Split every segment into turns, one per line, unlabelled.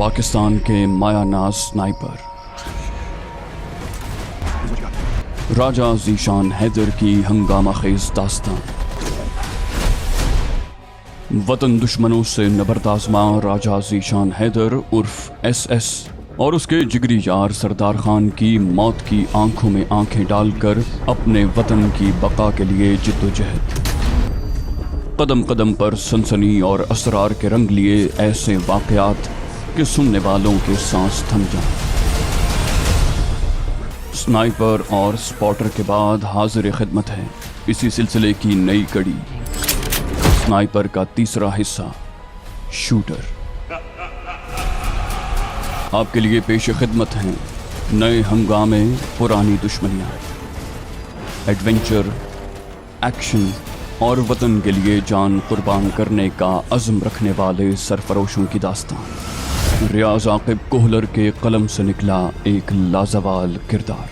पाकिस्तान के मायानाज स्नाइपर राजा ज़ीशान हैदर की हंगामा खेज दास्तान। वतन दुश्मनों से नबर्द आज़मा राजा ज़ीशान हैदर उर्फ SS और उसके जिगरी यार सरदार खान की मौत की आंखों में आंखें डालकर अपने वतन की बका के लिए जिद्दोजहद। कदम कदम पर सनसनी और असरार के रंग लिए ऐसे वाक़यात कि सुनने वालों के सांस थम जाएं। स्नाइपर और स्पॉटर के बाद हाजिर खिदमत है इसी सिलसिले की नई कड़ी, स्नाइपर का तीसरा हिस्सा शूटर। आपके लिए पेश खिदमत हैं नए हंगामे, पुरानी दुश्मनियाँ, एडवेंचर, एक्शन और वतन के लिए जान कुर्बान करने का अज़्म रखने वाले सरफरोशों की दास्तान। रियाज आकिब कोहलर के कलम से निकला एक लाजवाल किरदार।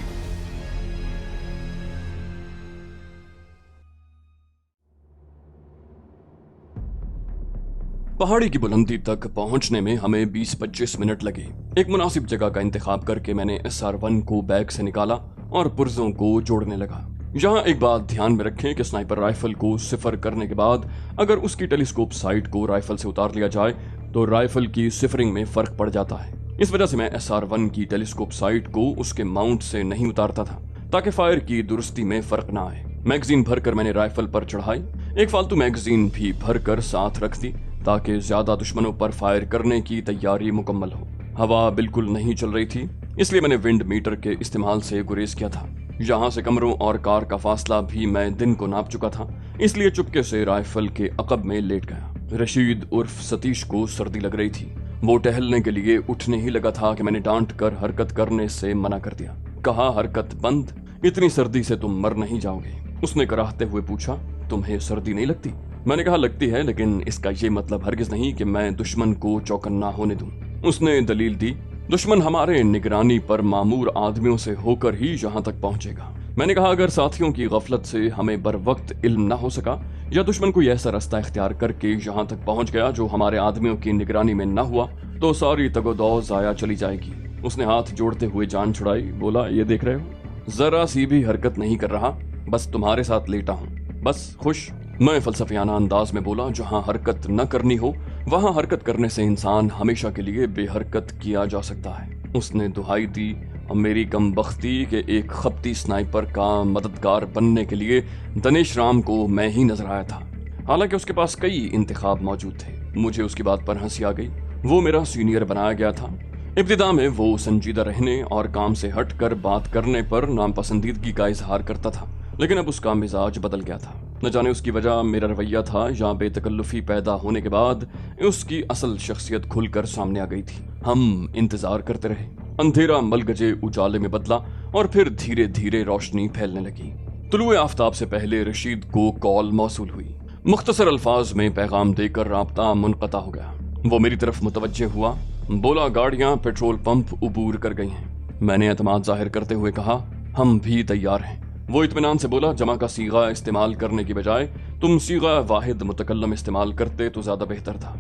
पहाड़ी की बुलंदी तक पहुंचने में हमें 20-25 मिनट लगे। एक मुनासिब जगह का इंतखाब करके मैंने SR1 को बैग से निकाला और पुर्जों को जोड़ने लगा। यहाँ एक बात ध्यान में रखें कि स्नाइपर राइफल को सिफर करने के बाद अगर उसकी टेलीस्कोप साइट को राइफल से उतार लिया जाए तो राइफल की सिफरिंग में फर्क पड़ जाता है। इस वजह से मैं SR1 की टेलीस्कोप साइट को उसके माउंट से नहीं उतारता था ताकि फायर की दुरुस्ती में फर्क ना आए। मैगजीन भरकर मैंने राइफल पर चढ़ाई, एक फालतू मैगजीन भी भरकर साथ रख दी ताकि ज्यादा दुश्मनों पर फायर करने की तैयारी मुकम्मल हो। हवा बिल्कुल नहीं चल रही थी, इसलिए मैंने विंड मीटर के इस्तेमाल से गुरेज किया था। यहाँ से कमरों और कार का फासला भी मैं दिन को नाप चुका था, इसलिए चुपके से राइफल के अकब में लेट गया। रशीद उर्फ सतीश को सर्दी लग रही थी। वो टहलने के लिए उठने ही लगा था कि मैंने डांट कर हरकत करने से मना कर दिया। कहा, हरकत बंद, इतनी सर्दी से तुम मर नहीं जाओगे। उसने कराहते हुए पूछा, तुम्हें सर्दी नहीं लगती? मैंने कहा, लगती है, लेकिन इसका ये मतलब हरगिज नहीं कि मैं दुश्मन को चौकन्ना होने दूं। उसने दलील दी, दुश्मन हमारे निगरानी पर मामूर आदमियों से होकर ही यहाँ तक पहुंचेगा। मैंने कहा, अगर साथियों की गफलत से हमें बर वक्त इल्म न हो सका या दुश्मन कोई ऐसा रास्ता इख्तियार करके यहाँ तक पहुंच गया जो हमारे आदमियों की निगरानी में न हुआ तो सारी तगोदौ जाया चली जाएगी। उसने हाथ जोड़ते हुए जान छुड़ाई, बोला, ये देख रहे हो, जरा सी भी हरकत नहीं कर रहा, बस तुम्हारे साथ लेटा हूँ, बस खुश। मैं फलसफियाना अंदाज में बोला, जहाँ हरकत न करनी हो वहाँ हरकत करने से इंसान हमेशा के लिए बेहरकत किया जा सकता है। उसने दुहाई दी और मेरी कमबख्ती के एक खपती स्नाइपर का मददगार बनने के लिए दनेश राम को मैं ही नजर आया था। हालांकि उसके पास कई इंतखाब मौजूद थे। मुझे उसकी बात पर हंसी आ गई। वो मेरा सीनियर बनाया गया था। इब्तिदा में वो संजीदा रहने और काम से हटकर बात करने पर नापसंदीदगी का इजहार करता था, लेकिन अब उसका मिजाज बदल गया था। न जाने उसकी वजह मेरा रवैया था या बेतकल्लुफी पैदा होने के बाद उसकी असल शख्सियत खुलकर सामने आ गई थी। हम इंतजार करते रहे। अंधेरा मलगजे उजाले में बदला और फिर धीरे धीरे रोशनी फैलने लगी। तुलुए आफ्ताब से पहले रशीद को कॉल मौसूल हुई। मुख्तसर अल्फाज में पैगाम देकर राब्ता मुनक़ता हो गया। वो मेरी तरफ मुतवज्जे हुआ, बोला, गाड़ियां पेट्रोल पंप उबूर कर गई हैं। मैंने एतमाद जाहिर करते हुए कहा, हम भी तैयार हैं। वो इत्मीनान से बोला, जमा का सीगा इस्तेमाल करने की बजाय तुम सीगा वाहिद मुतकल्लम इस्तेमाल करते तो ज्यादा बेहतर था।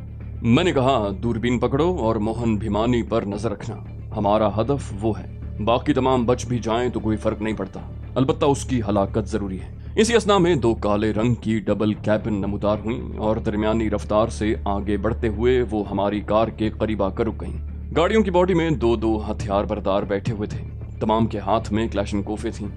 मैंने कहा, दूरबीन पकड़ो और मोहन भिमानी पर नजर रखना, हमारा हदफ वो है। बाकी तमाम बच भी जाएं तो कोई फर्क नहीं पड़ता, अलबत्ता उसकी हलाकत जरूरी है। इसी असना में 2 काले रंग की डबल कैबिन नमूदार हुई और दरमियानी रफ्तार से आगे बढ़ते हुए वो हमारी कार के करीब आकर रुक गईं। गाड़ियों की बॉडी में 2-2 हथियार बरदार बैठे हुए थे। तमाम के हाथ में क्लैशनकोफे थीं।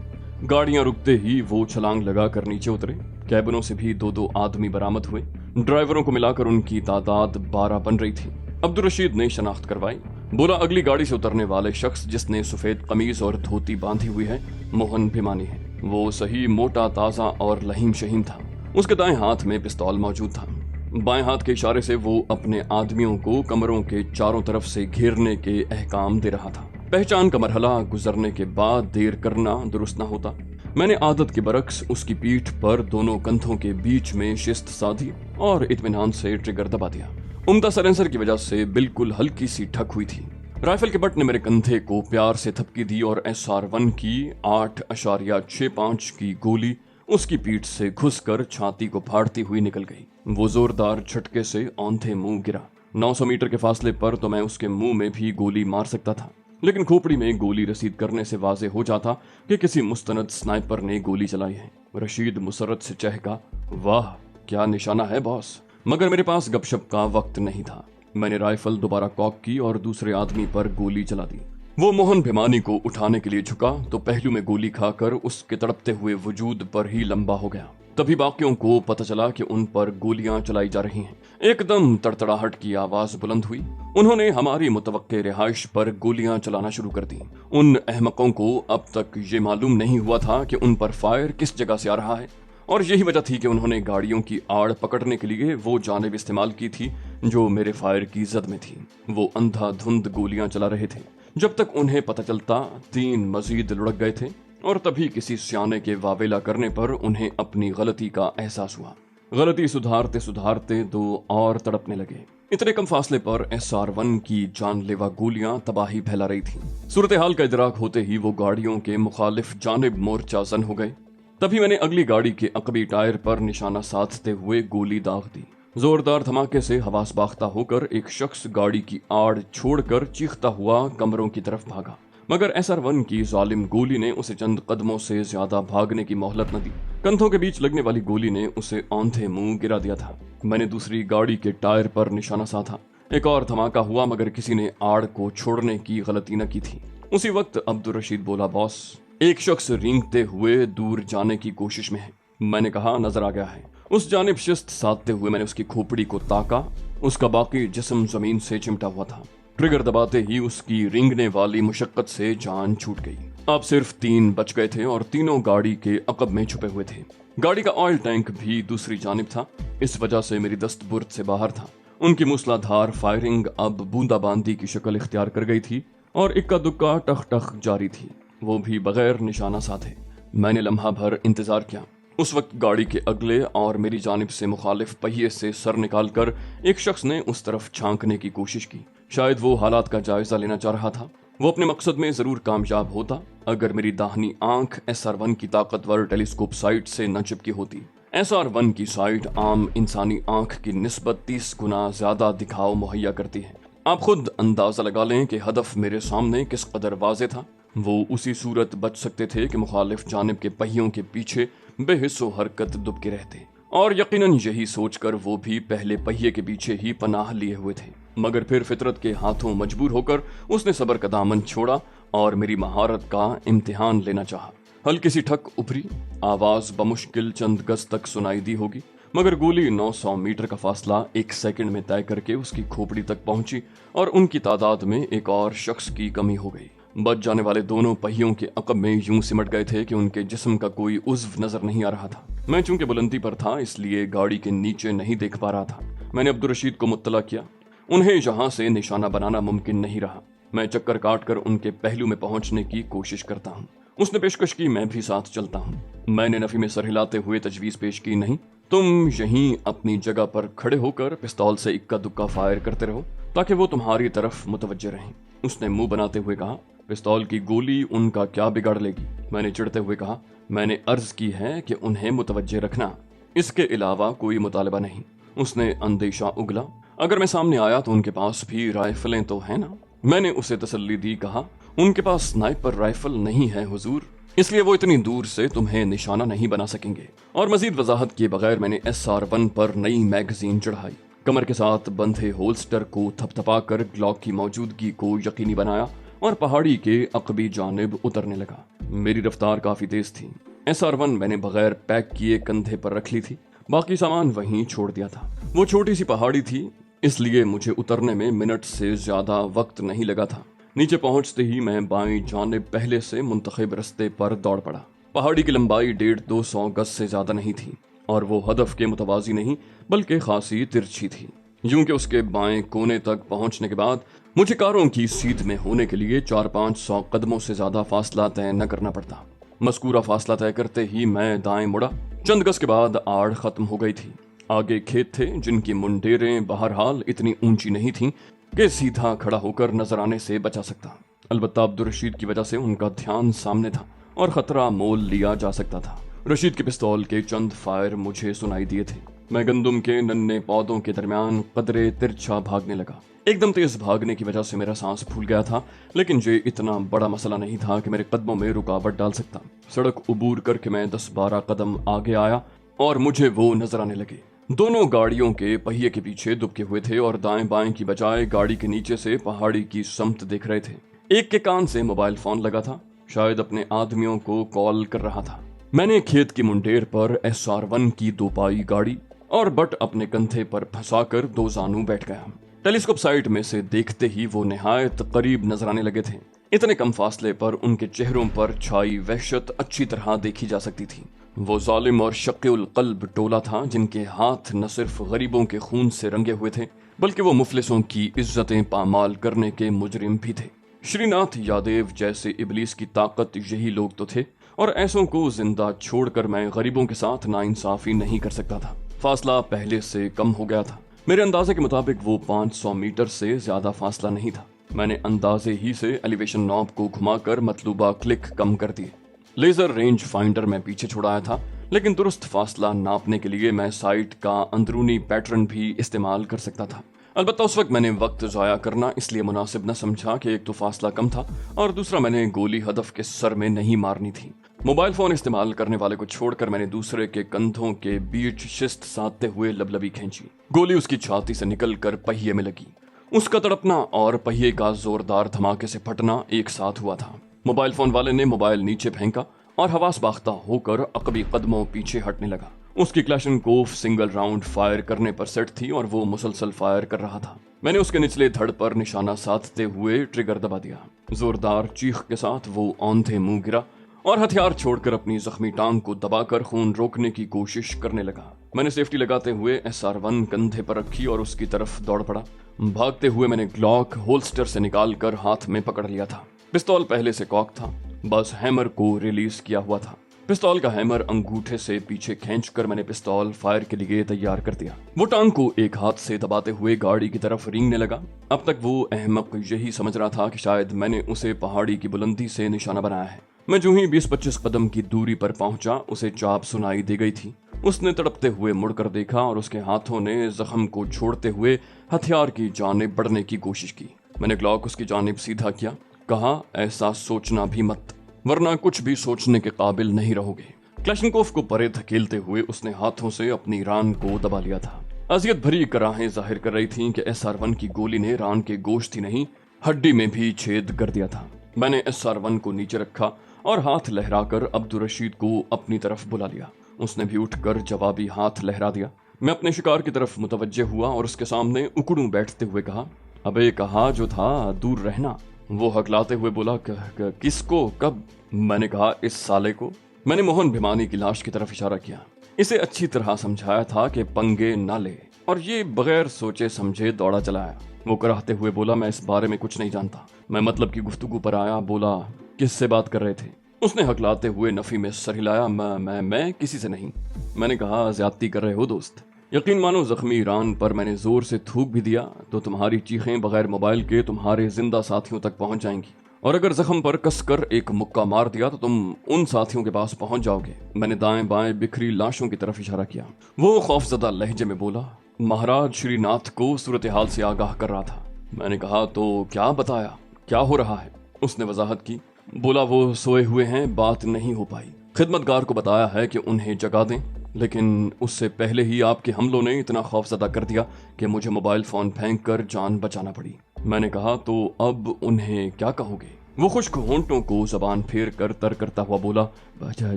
गाड़ियां रुकते ही वो छलांग लगाकर नीचे उतरे। कैबिनों से भी 2-2 आदमी बरामद हुए। ड्राइवरों को मिलाकर उनकी तादाद 12 बन रही थी। अब्दुल रशीद ने शनाख्त करवाई। बोला, अगली गाड़ी से उतरने वाले शख्स जिसने सफेद कमीज और धोती बांधी हुई है, मोहन भिमानी है। वो सही मोटा, ताजा और लहीम शहीम था। उसके दाएं हाथ में पिस्तौल मौजूद था। बाएं हाथ के इशारे से वो अपने आदमियों को कमरों के चारों तरफ से घेरने के अहकाम दे रहा था। पहचान का मरहला गुजरने के बाद देर करना दुरुस्त न होता। मैंने आदत के बरक्स उसकी पीठ पर दोनों कंधों के बीच में शिस्त साधी और इत्मीनान से ट्रिगर दबा दिया। उम्दा सलेंसर की वजह से बिल्कुल हल्की सी ठक हुई थी। राइफल के बट ने मेरे कंधे को प्यार से थपकी दी और SR1 की 8.65 की गोली उसकी पीठ से घुसकर छाती को फाड़ती हुई निकल गई। वो जोरदार झटके से औंधे मुंह गिरा। 900 मीटर के फासले पर तो मैं उसके मुंह में भी गोली मार सकता था, लेकिन खोपड़ी में गोली रसीद करने से वाजे हो जाता कि किसी मुस्तनद स्नाइपर ने गोली चलाई है। रशीद मुसरत से चहका, वाह क्या निशाना है बॉस। मगर मेरे पास गपशप का वक्त नहीं था। मैंने राइफल दोबारा कॉक की और दूसरे आदमी पर गोली चला दी। वो मोहन भिमानी को उठाने के लिए झुका तो पहलू में गोली खाकर उसके तड़पते हुए वजूद पर ही लंबा हो गया। तभी बाकियों को पता चला कि उन पर गोलियां चलाई जा रही हैं। एकदम तड़तड़ाहट की आवाज बुलंद हुई। उन्होंने हमारी मुतवक्के रिहाइश पर गोलियां चलाना शुरू कर दी। उन अहमकों को अब तक ये मालूम नहीं हुआ था कि उन पर फायर किस जगह से आ रहा है, और यही वजह थी कि उन्होंने गाड़ियों की आड़ पकड़ने के लिए वो जानिब इस्तेमाल की थी जो मेरे फायर की जद में थी। वो अंधाधुंध गोलियां चला रहे थे। जब तक उन्हें पता चलता 3 मजीद लुढ़क गए थे, और तभी किसी सियाने के वावेला करने पर उन्हें अपनी गलती का एहसास हुआ। गलती सुधारते सुधारते 2 और तड़पने लगे। इतने कम फासले पर SR-1 की जानलेवा गोलियां तबाही फैला रही थीं। सूरत हाल का इदराक होते ही वो गाड़ियों के मुखालिफ जानिब मोर्चा जन हो गए। तभी मैंने अगली गाड़ी के अकबी टायर पर निशाना साधते हुए गोली दाग दी। जोरदार धमाके से हवास बाख्ता होकर एक शख्स गाड़ी की आड़ छोड़कर चीखता हुआ कमरों की तरफ भागा, मगर SR-1 की जालिम गोली ने उसे चंद कदमों से ज्यादा भागने की मोहलत न दी। कंधों के बीच लगने वाली गोली ने उसे औंधे मुंह गिरा दिया था। मैंने दूसरी गाड़ी के टायर पर निशाना साधा। एक और धमाका हुआ, मगर किसी ने आड़ को छोड़ने की गलती न की थी। उसी वक्त अब्दुल रशीद बोला, बॉस एक शख्स रेंगते हुए दूर जाने की कोशिश में है। मैंने कहा, नजर आ गया है। उस जानिब शिस्त साधते हुए मैंने उसकी खोपड़ी को ताका। उसका बाकी जिस्म जमीन से चिमटा हुआ था। ट्रिगर दबाते ही उसकी रेंगने वाली मुशक्कत से जान छूट गई। अब सिर्फ 3 बच गए थे और तीनों गाड़ी के अकब में छुपे हुए थे। गाड़ी का ऑयल टैंक भी दूसरी जानिब था। इस वजह से मेरी दस्तबुर्द से बाहर था। उनकी मूसलाधार फायरिंग अब बूंदाबांदी की शक्ल इख्तियार कर गई थी और इक्का दुक्का टख टख जारी थी, वो भी बगैर निशाना साधे। मैंने लम्हा भर इंतजार किया। उस वक्त गाड़ी के अगले और मेरी जानिब से मुखालिफ पहिए से सर निकालकर एक शख्स ने उस तरफ झांकने की कोशिश की। शायद वो हालात का जायजा लेना चाह रहा था। वो अपने मकसद में जरूर कामयाब होता अगर मेरी दाहिनी आंख SR-1 की ताकतवर टेलीस्कोप साइट से न चिपकी होती। SR-1 की साइट आम इंसानी आंख की निस्बत 30 गुना ज्यादा दिखाव मुहैया करती है। आप खुद अंदाजा लगा लें कि हदफ मेरे सामने किस कदर वाज़े था। वो उसी सूरत बच सकते थे कि मुखालिफ जानिब के पहियों के पीछे बेहिस्सो हरकत दुबके रहते, और यकीनन यही सोचकर वो भी पहले पहिए के पीछे ही पनाह लिए हुए थे। मगर फिर फितरत के हाथों मजबूर होकर उसने सब्र का दामन छोड़ा और मेरी महारत का इम्तिहान लेना चाहा। हल्की सी ठक उभरी, आवाज बमुश्किल चंद गज तक सुनाई दी होगी, मगर गोली 900 मीटर का फासला 1 सेकंड में तय करके उसकी खोपड़ी तक पहुंची और उनकी तादाद में एक और शख्स की कमी हो गई। बच जाने वाले दोनों पहियों के अकब में यूं सिमट गए थे कि उनके जिस्म का कोई उज़्व नजर नहीं आ रहा था। मैं चूंकि बुलंदी पर था इसलिए गाड़ी के नीचे नहीं देख पा रहा था। मैंने अब्दुल रशीद को मुत्तला किया। उन्हें यहाँ से निशाना बनाना मुमकिन नहीं रहा। मैं चक्कर काट कर उनके पहलू में पहुंचने की कोशिश करता हूँ। उसने पेशकश की, मैं भी साथ चलता हूँ। मैंने नफी में सर हिलाते हुए तजवीज पेश की, नहीं, तुम यहीं अपनी जगह पर खड़े होकर पिस्तौल से इक्का दुक्का फायर करते रहो ताकि वो तुम्हारी तरफ मुतवज्जे रहें। उसने मुंह बनाते हुए कहा, पिस्तौल की गोली उनका क्या बिगाड़ लेगी। मैंने चिढ़ते हुए कहा, मैंने अर्ज की है कि उन्हें मुतवज्जे रखना, इसके अलावा कोई मुतालबा नहीं। उसने अंदेशा उगला, अगर मैं सामने आया तो उनके पास भी राइफलें तो हैं ना। मैंने उसे तसल्ली दी, कहा, उनके पास स्नाइपर राइफल नहीं है हुजूर, इसलिए वो इतनी दूर से तुम्हें निशाना नहीं बना सकेंगे। और मजीद वजाहत किए बगैर मैंने SR-1 पर नई मैगजीन चढ़ाई। कमर के साथ बंधे होल्स्टर को थपथपाकर ग्लॉक की मौजूदगी को यकीनी बनाया और पहाड़ी के अकबी जानिब उतरने लगा। मेरी रफ्तार काफी तेज थी। SR-1 मैंने बगैर पैक किए कंधे पर रख ली थी, बाकी सामान वहीं छोड़ दिया था। वो छोटी सी पहाड़ी थी, इसलिए मुझे उतरने में मिनट से ज्यादा वक्त नहीं लगा था। नीचे पहुंचते ही मैं बाईं जानिब पहले से मुंतखब रस्ते पर दौड़ पड़ा। पहाड़ी की लंबाई 150-200 गज से ज्यादा नहीं थी और वो हदफ के मुतवाजी नहीं बल्कि खासी तिरछी थी। यूं कि उसके बाएं कोने तक पहुंचने के बाद मुझे कारों की सीध में होने के लिए 400-500 कदमों से ज्यादा फासला तय न करना पड़ता। मस्कूरा फासला तय करते ही मैं दाएं मुड़ा। चंद गज के बाद आड़ खत्म हो गई थी। आगे खेत थे जिनकी मुंडेरें बहरहाल इतनी ऊंची नहीं थीं कि सीधा खड़ा होकर नजर आने से बचा सकता। अलबत्ता अब्दुल रशीद की वजह से उनका ध्यान सामने था और खतरा मोल लिया जा सकता था। रशीद के पिस्तौल के चंद फायर मुझे सुनाई दिए थे। मैं गंदम के नन्हे पौधों के दरमियान कदरे तिरछा भागने लगा। एकदम तेज भागने की वजह से मेरा सांस फूल गया था, लेकिन ये इतना बड़ा मसला नहीं था कि मेरे कदमों में रुकावट डाल सकता। सड़क उबूर करके मैं 10-12 कदम आगे आया और मुझे वो नजर आने लगे। दोनों गाड़ियों के पहिए के पीछे दुबके हुए थे और दाएं बाएं की बजाय गाड़ी के नीचे से पहाड़ी की समत देख रहे थे। एक के कान से मोबाइल फोन लगा था, शायद अपने आदमियों को कॉल कर रहा था। मैंने खेत की मुंडेर पर SR1 की दोपाई गाड़ी और बट अपने कंधे पर फंसाकर 2 जानू बैठ गया। टेलीस्कोप साइट में से देखते ही वो निहायत करीब नजर आने लगे थे। इतने कम फासले पर उनके चेहरों पर छाई वहशत अच्छी तरह देखी जा सकती थी। वो जालिम और शक्ल कल्ब टोला था जिनके हाथ न सिर्फ गरीबों के खून से रंगे हुए थे, बल्कि वो मुफलिसों की इज्जतें पामाल करने के मुजरिम भी थे। श्रीनाथ यादव जैसे इबलीस की ताकत यही लोग तो थे, और ऐसों को जिंदा छोड़कर मैं गरीबों के साथ नाइंसाफी नहीं कर सकता था। फासला पहले से कम हो गया था। मेरे अंदाजे के मुताबिक वो 500 मीटर से ज्यादा फासला नहीं था। मैंने अंदाजे ही से एलिवेशन नॉब को घुमाकर मतलूबा क्लिक कम कर दिए। लेजर रेंज फाइंडर मैं पीछे छुड़ाया था, लेकिन दुरुस्त फासला नापने के लिए मैं साइट का अंदरूनी पैटर्न भी इस्तेमाल कर सकता था। अलबत्ता उस वक्त मैंने वक्त ज़ाया करना इसलिए मुनासिब न समझा कि एक तो फासला कम था और दूसरा मैंने गोली हदफ के सर में नहीं मारनी थी। मोबाइल फोन इस्तेमाल करने वाले को छोड़कर मैंने दूसरे के कंधों के बीच शिस्त साधते हुए लबलबी खींची। गोली उसकी छाती से निकलकर पहिए में लगी। उसका तड़पना और पहिए का जोरदार धमाके से फटना एक साथ हुआ था। मोबाइल फोन वाले ने मोबाइल नीचे फेंका और हवास बाख्ता होकर अकबी कदमों पीछे हटने लगा। उसकी क्लैशनकोफ सिंगल राउंड फायर करने पर सेट थी और वो मुसलसल फायर कर रहा था। मैंने उसके निचले धड़ पर निशाना साधते हुए ट्रिगर दबा दिया। जोरदार चीख के साथ वो औंधे मुंह गिरा और हथियार छोड़कर अपनी जख्मी टांग को दबाकर खून रोकने की कोशिश करने लगा। मैंने सेफ्टी लगाते हुए SR1 कंधे पर रखी और उसकी तरफ दौड़ पड़ा। भागते हुए मैंने ग्लॉक होल्स्टर से निकालकर हाथ में पकड़ लिया था। पिस्तौल पहले से कॉक था, बस हैमर को रिलीज किया हुआ था। पिस्तौल का हैमर अंगूठे से पीछे खींचकर मैंने पिस्तौल फायर के लिए तैयार कर दिया। वो टांग को एक हाथ से दबाते हुए गाड़ी की तरफ रेंगने लगा। अब तक वो अहमक यही समझ रहा था कि शायद मैंने उसे पहाड़ी की बुलंदी से निशाना बनाया है। मैं जो ही 20-25 कदम की दूरी पर पहुंचा, उसे चाप सुनाई दे गई थी। उसने तड़पते हुए मुड़कर देखा और उसके हाथों ने जख्म को छोड़ते हुए हथियार की जानिब बढ़ने की कोशिश की। मैंने ग्लॉक उसकी जानिब सीधा किया, कहा ऐसा सोचना भी मत, वरना कुछ भी सोचने के काबिल नहीं रहोगे। क्लैशनकोफ को परे धकेलते हुए उसने हाथों से अपनी रान को दबा लिया था। अजियत भरी कराहें जाहिर कर रही थीं कि SR1 की गोली ने रान के गोश्त ही नहीं, हड्डी में भी छेद कर दिया था। मैंने SR1 को नीचे रखा और हाथ लहराकर अब्दुल रशीद को अपनी तरफ बुला लिया। उसने भी उठकर जवाबी हाथ लहरा दिया। मैं अपने शिकार की तरफ मुतवज्जे हुआ और उसके सामने उकड़ू बैठते हुए कहा, अबे कहा जो था दूर रहना। वो हकलाते हुए बोला, किसको, कब? मैंने कहा, इस साले को। मैंने मोहन भिमानी की लाश की तरफ इशारा किया। इसे अच्छी तरह समझाया था कि पंगे ना ले, और ये बगैर सोचे समझे दौड़ा चला आया। वो कराहते हुए बोला, मैं इस बारे में कुछ नहीं जानता। मैं मतलब की गुफ्तगू पर आया। बोला, किससे बात कर रहे थे? उसने हकलाते हुए नफी में सर हिलाया, मैं किसी से नहीं। मैंने कहा, ज्यादती कर रहे हो दोस्त। यकीन मानो जख्मी ईरान पर मैंने जोर से थूक भी दिया तो तुम्हारी चीखें बगैर मोबाइल के तुम्हारे जिंदा साथियों तक पहुंच जाएंगी, और अगर जख्म पर कसकर एक मुक्का मार दिया तो तुम उन साथियों के पास पहुंच जाओगे। मैंने दाएं बाएं बिखरी लाशों की तरफ इशारा किया। वो खौफजदा लहजे में बोला, महाराज श्रीनाथ को सूरत हाल से आगाह कर रहा था। मैंने कहा, तो क्या बताया, क्या हो रहा है? उसने वजाहत की। बोला, वो सोए हुए हैं, बात नहीं हो पाई। खिदमतगार को बताया है कि उन्हें जगा दें, लेकिन उससे पहले ही आपके हमलों ने इतना खौफजदा कर दिया कि मुझे मोबाइल फोन फेंक कर जान बचाना पड़ी। मैंने कहा, तो अब उन्हें क्या कहोगे? वो खुश्क होंठों को जबान फेर कर तर करता हुआ बोला,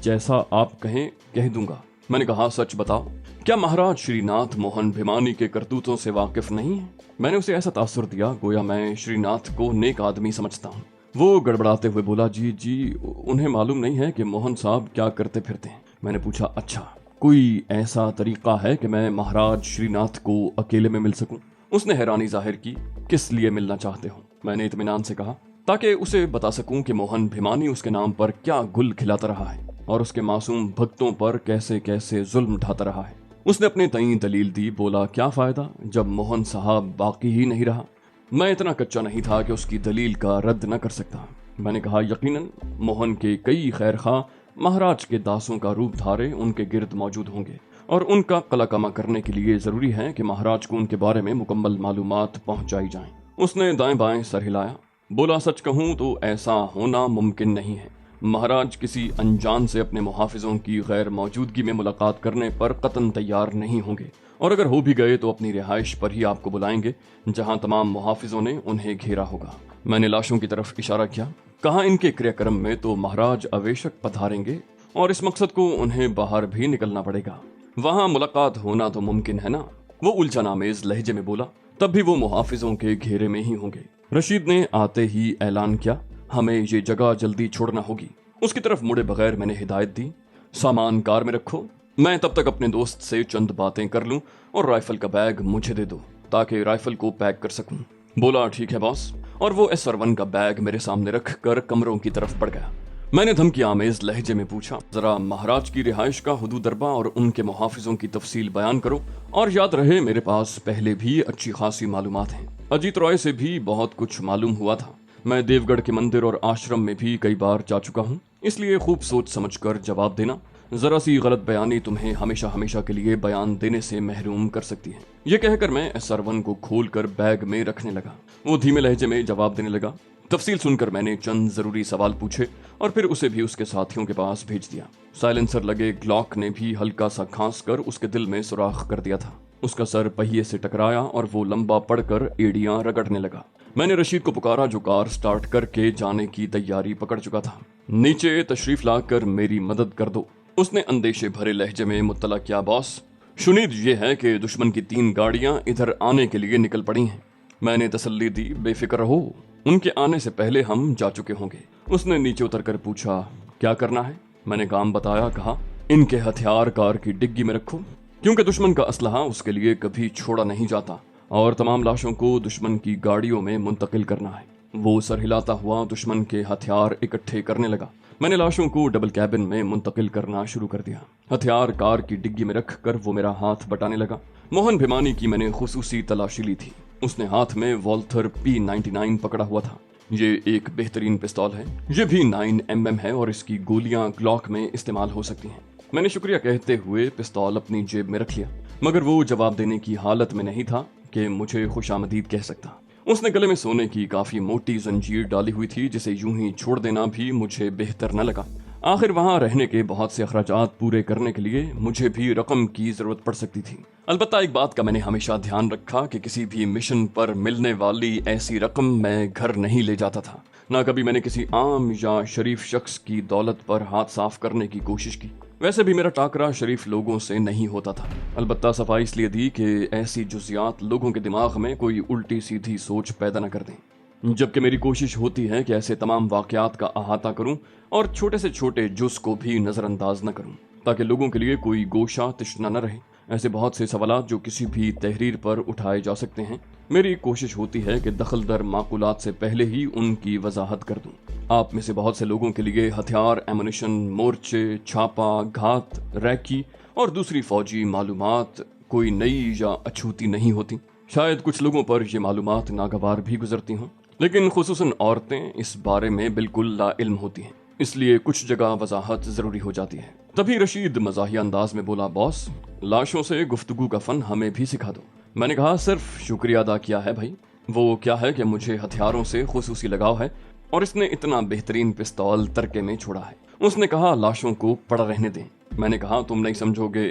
जैसा आप कहें कह दूंगा। मैंने कहा, सच बताओ, क्या महाराज श्रीनाथ मोहन भिमानी के करतूतों से वाकिफ नहीं है? मैंने उसे ऐसा तासुर दिया गोया मैं श्रीनाथ को नेक आदमी समझता हूँ। वो गड़बड़ाते हुए बोला, जी उन्हें मालूम नहीं है कि मोहन साहब क्या करते फिरते हैं। मैंने पूछा, अच्छा, कोई ऐसा तरीका है कि मैं महाराज श्रीनाथ को अकेले में मिल सकूं? उसने हैरानी जाहिर की। किस लिए मिलना चाहते हो? मैंने इत्मीनान से कहा, ताकि उसे बता सकूं कि मोहन भिमानी उसके नाम पर क्या गुल खिलाता रहा है और उसके मासूम भक्तों पर कैसे कैसे जुल्म ढाता रहा है। उसने अपने तई दलील दी। बोला, क्या फायदा जब मोहन साहब बाकी ही नहीं रहा। मैं इतना कच्चा नहीं था कि उसकी दलील का रद्द न कर सकता। मैंने कहा, यकीनन मोहन के कई खैरखा महाराज के दासों का रूप धारे उनके गिर्द मौजूद होंगे और उनका कलाकमा करने के लिए जरूरी है कि महाराज को उनके बारे में मुकम्मल मालूमात पहुंचाई जाएं। उसने दाएं बाएं सर हिलाया, बोला सच कहूं तो ऐसा होना मुमकिन नहीं है। महाराज किसी अनजान से अपने मुहाफिजों की गैर मौजूदगी में मुलाकात करने पर कतन तैयार नहीं होंगे, और अगर हो भी गए तो अपनी रिहाइश पर ही आपको बुलाएंगे जहां तमाम मुहाफिजों ने उन्हें घेरा होगा। मैंने लाशों की तरफ इशारा किया, कहा इनके क्रियाक्रम में तो महाराज अवेशक पधारेंगे और इस मकसद को उन्हें बाहर भी निकलना पड़ेगा। वहां मुलाकात होना तो मुमकिन है ना? वो उलझनामेज लहजे में बोला, तब भी वो मुहाफिजों के घेरे में ही होंगे। रशीद ने आते ही ऐलान किया, हमें ये जगह जल्दी छोड़ना होगी। उसकी तरफ मुड़े बगैर मैंने हिदायत दी, सामान कार में रखो, मैं तब तक अपने दोस्त से चंद बातें कर लूं और राइफल का बैग मुझे दे दो ताकि राइफल को पैक कर सकूं। बोला ठीक है बॉस, और वो SR1 का बैग मेरे सामने रख कर कमरों की तरफ बढ़ गया। मैंने धमकी आमेज लहजे में पूछा, जरा महाराज की रिहाइश का हुदूद दरबा और उनके मुहाफिजों की तफसील बयान करो, और याद रहे मेरे पास पहले भी अच्छी खासी मालूमात हैं। अजीत रॉय से भी बहुत कुछ मालूम हुआ था। मैं देवगढ़ के मंदिर और आश्रम में भी कई बार जा चुका हूँ, इसलिए खूब सोच समझकर जवाब देना। जरा सी गलत बयानी तुम्हें हमेशा हमेशा के लिए बयान देने से महरूम कर सकती है। ये कहकर मैं SR1 को खोलकर बैग में रखने लगा। वो धीमे लहजे में जवाब देने लगा। तफसील सुनकर मैंने चंद जरूरी सवाल पूछे और फिर उसे भी उसके साथियों के पास भेज दिया। साइलेंसर लगे ग्लॉक ने भी हल्का सा खांस कर उसके दिल में सुराख कर दिया था। उसका सर पहिए से टकराया और वो लंबा पड़कर एड़ियां रगड़ने लगा। मैंने रशीद को पुकारा जो कार स्टार्ट करके जाने की तैयारी पकड़ चुका था। नीचे तशरीफ लाकर मेरी मदद कर दो, उसने अंदेशे भरे लहजे में मुत्तला किया। बॉस, शुनीद ये है कि दुश्मन की 3 गाड़ियां इधर आने के लिए निकल पड़ी हैं। मैंने तसल्ली दी, बेफिक्र रहो, उनके आने से पहले हम जा चुके होंगे। उसने नीचे उतरकर पूछा, क्या करना है? मैंने काम बताया, कहा इनके हथियार कार की डिग्गी में रखो, क्योंकि दुश्मन का असलहा उसके लिए कभी छोड़ा नहीं जाता, और तमाम लाशों को दुश्मन की गाड़ियों में मुंतकिल करना है। वो सर हिलाता हुआ दुश्मन के हथियार इकट्ठे करने लगा। मैंने लाशों को डबल कैबिन में मुंतकिल करना शुरू कर दिया। हथियार कार की डिग्गी में रख कर वो मेरा हाथ बटाने लगा। मोहन भिमानी की मैंने खुसूसी तलाशी ली थी। उसने हाथ में वॉल्थर P99 पकड़ा हुआ था। ये एक बेहतरीन पिस्तौल है। ये भी 9mm है और इसकी गोलियां ग्लॉक में इस्तेमाल हो सकती हैं। मैंने शुक्रिया कहते हुए पिस्तौल अपनी जेब में रख लिया, मगर वो जवाब देने की हालत में नहीं था कि मुझे खुशामदीद कह सकता। उसने गले में सोने की काफी मोटी जंजीर डाली हुई थी, जिसे यूं ही छोड़ देना भी मुझे बेहतर न लगा। आखिर वहां रहने के बहुत से अखराजात पूरे करने के लिए मुझे भी रकम की जरूरत पड़ सकती थी। अलबत्ता एक बात का मैंने हमेशा ध्यान रखा कि किसी भी मिशन पर मिलने वाली ऐसी रकम मैं घर नहीं ले जाता था। ना कभी मैंने किसी आम या शरीफ शख्स की दौलत पर हाथ साफ करने की कोशिश की। वैसे भी मेरा टाकरा शरीफ लोगों से नहीं होता था। अलबत्ता सफाई इसलिए दी कि ऐसी जुजियात लोगों के दिमाग में कोई उल्टी सीधी सोच पैदा न कर दें, जबकि मेरी कोशिश होती है कि ऐसे तमाम वाकयात का अहाता करूं और छोटे से छोटे जुज़ को भी नज़रअंदाज न करूं, ताकि लोगों के लिए कोई गोशा तिश्ना न रहे। ऐसे बहुत से सवालात जो किसी भी तहरीर पर उठाए जा सकते हैं, मेरी कोशिश होती है कि दखल दर माकूलात से पहले ही उनकी वजाहत कर दूं। आप में से बहुत से लोगों के लिए हथियार, एमुनिशन, मोर्चे, छापा, घात, रैकी और दूसरी फौजी मालूमात कोई नई या अछूती नहीं होती। शायद कुछ लोगों पर ये मालूमात नागवार भी गुजरती हों, लेकिन खुसूसन औरतें इस बारे में बिल्कुल लाइल्म होती हैं, इसलिए कुछ जगह वजाहत जरूरी हो जाती है। तभी रशीद मज़ाहिया अंदाज में बोला, बॉस, लाशों से गुफ्तगू का फन हमें भी सिखा दो। मैंने कहा, सिर्फ शुक्रिया अदा किया है भाई। वो क्या है कि मुझे हथियारों से खुसूसी लगाव है और इसने इतना बेहतरीन पिस्तौल तरके में छोड़ा है। उसने कहा, लाशों को पड़ा रहने दें। मैंने कहा, तुम नहीं समझोगे,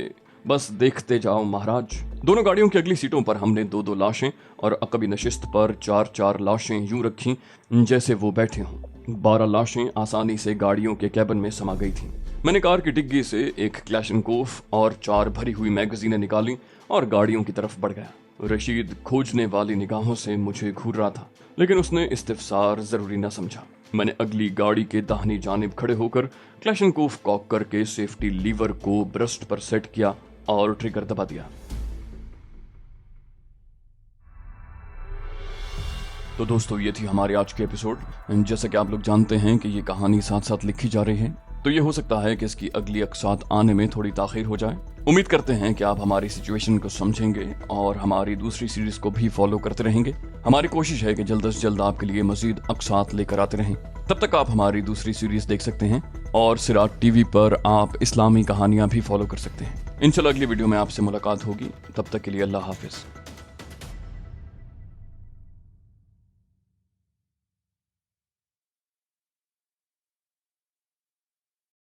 बस देखते जाओ महाराज। दोनों गाड़ियों की अगली सीटों पर हमने 2-2 लाशें और अकबी नशिस्त पर 4-4 लाशें यूं रखी जैसे वो बैठे हों। 12 लाशें आसानी से गाड़ियों के कैबिन में समा गई थीं। मैंने कार की डिग्गी से एक क्लैशनकोफ और 4 भरी हुई मैगजीनें निकाली और गाड़ियों की तरफ बढ़ गया। रशीद खोजने वाली निगाहों से मुझे घूर रहा था, लेकिन उसने इस्तिफसार जरूरी न समझा। मैंने अगली गाड़ी के दाहिनी जानिब खड़े होकर क्लैशनकोफ कॉक करके सेफ्टी लीवर को ब्रस्ट पर सेट किया और ट्रिगर दबा दिया। तो दोस्तों, ये थी हमारे आज के एपिसोड। जैसा कि आप लोग जानते हैं कि ये कहानी साथ साथ लिखी जा रही है, तो ये हो सकता है कि इसकी अगली अक़सात आने में थोड़ी ताख़ीर हो जाए। उम्मीद करते हैं कि आप हमारी सिचुएशन को समझेंगे और हमारी दूसरी सीरीज को भी फॉलो करते रहेंगे। हमारी कोशिश है कि जल्द से जल्द आपके लिए मजीद अक़सात लेकर आते रहें। तब तक आप हमारी दूसरी सीरीज देख सकते हैं और सिराज टीवी पर आप इस्लामी कहानियां भी फॉलो कर सकते हैं। इंशाल्लाह अगली वीडियो में आपसे मुलाकात होगी, तब तक के लिए अल्लाह हाफिज़।